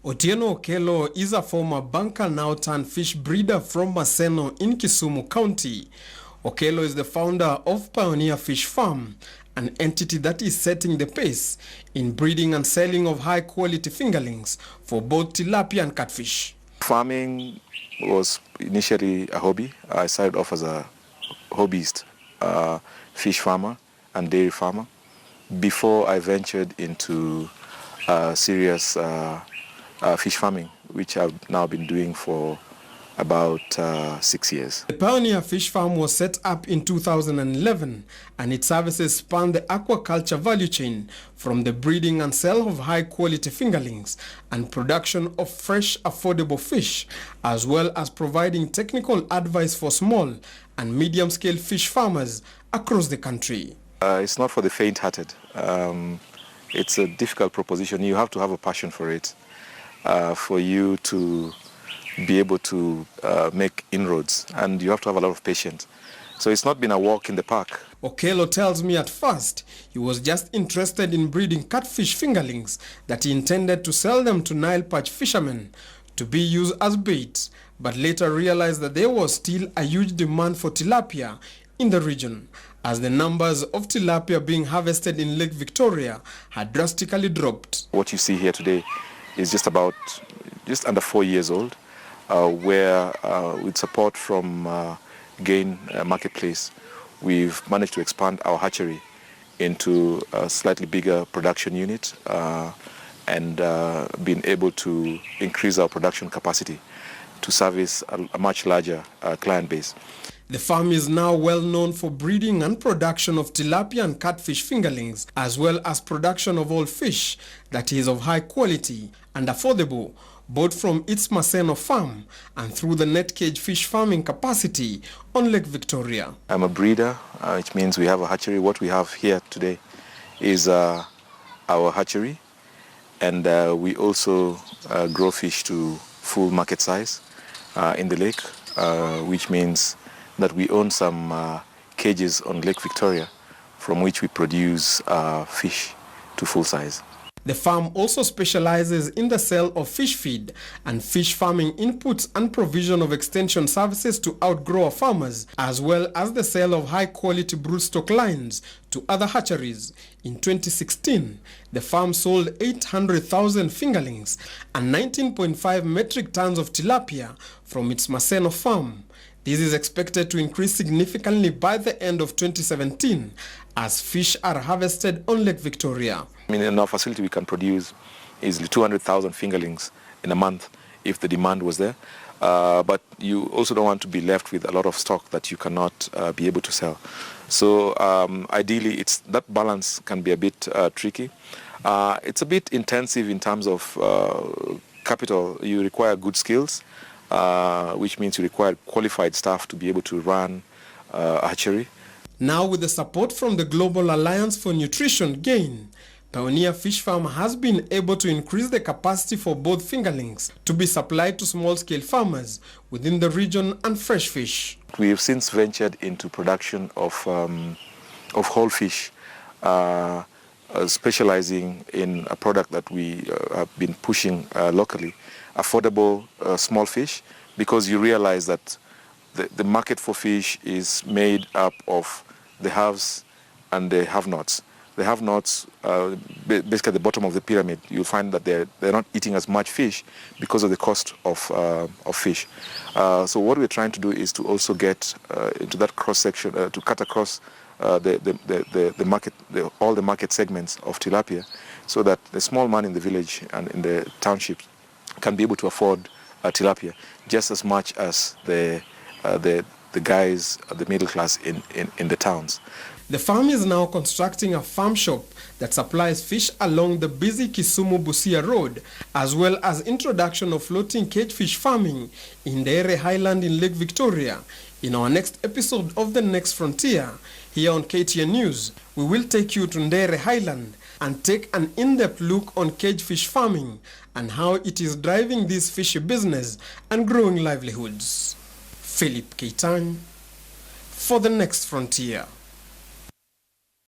Otieno Okello is a former banker now turned fish breeder from Maseno in Kisumu County. Okello is the founder of Pioneer Fish Farm, an entity that is setting the pace in breeding and selling of high-quality fingerlings for both tilapia and catfish. Farming was initially a hobby. I started off as a hobbyist, fish farmer and dairy farmer before I ventured into serious fish farming, which I've now been doing for about 6 years. The Pioneer Fish Farm was set up in 2011 and its services span the aquaculture value chain from the breeding and sale of high-quality fingerlings and production of fresh, affordable fish, as well as providing technical advice for small and medium-scale fish farmers across the country. It's not for the faint-hearted. It's a difficult proposition. You have to have a passion for it, for you to be able to make inroads, and you have to have a lot of patience. So it's not been a walk in the park. Okello tells me at first he was just interested in breeding catfish fingerlings that he intended to sell them to Nile perch fishermen to be used as bait, but later realized that there was still a huge demand for tilapia in the region, as the numbers of tilapia being harvested in Lake Victoria had drastically dropped. What you see here today is just under 4 years old, where with support from Gain Marketplace, we've managed to expand our hatchery into a slightly bigger production unit and been able to increase our production capacity to service a much larger client base. The farm is now well known for breeding and production of tilapia and catfish fingerlings, as well as production of all fish that is of high quality and affordable, both from its Maseno farm and through the net cage fish farming capacity on Lake Victoria. I'm a breeder, which means we have a hatchery. What we have here today is our hatchery, and we also grow fish to full market size in the lake, which means that we own some cages on Lake Victoria from which we produce fish to full size. The farm also specializes in the sale of fish feed and fish farming inputs and provision of extension services to outgrower farmers, as well as the sale of high-quality broodstock lines to other hatcheries. In 2016, the farm sold 800,000 fingerlings and 19.5 metric tons of tilapia from its Maseno farm. This is expected to increase significantly by the end of 2017 as fish are harvested on Lake Victoria. In our facility we can produce easily 200,000 fingerlings in a month if the demand was there. But you also don't want to be left with a lot of stock that you cannot be able to sell. So ideally that balance can be a bit tricky. It's a bit intensive in terms of capital. You require good skills, which means you require qualified staff to be able to run a hatchery. Now, with the support from the Global Alliance for Nutrition, GAIN, Pioneer Fish Farm has been able to increase the capacity for both fingerlings to be supplied to small-scale farmers within the region and fresh fish. We have since ventured into production of whole fish, specializing in a product that we have been pushing locally, affordable small fish, because you realize that the market for fish is made up of the haves and the have-nots. The have-nots, basically at the bottom of the pyramid, you'll find that they're not eating as much fish because of the cost of fish. So what we're trying to do is to also get into that cross-section, to cut across the market, all the market segments of tilapia, so that the small man in the village and in the township can be able to afford tilapia just as much as the guys, the middle class in the towns. The farm is now constructing a farm shop that supplies fish along the busy Kisumu-Mombasa Road, as well as introduction of floating cage fish farming in Ndere Highland in Lake Victoria. In our next episode of The Next Frontier, here on KTN News, we will take you to Ndere Highland and take an in-depth look on cage fish farming and how it is driving this fishy business and growing livelihoods. Philip Keitany for The Next Frontier.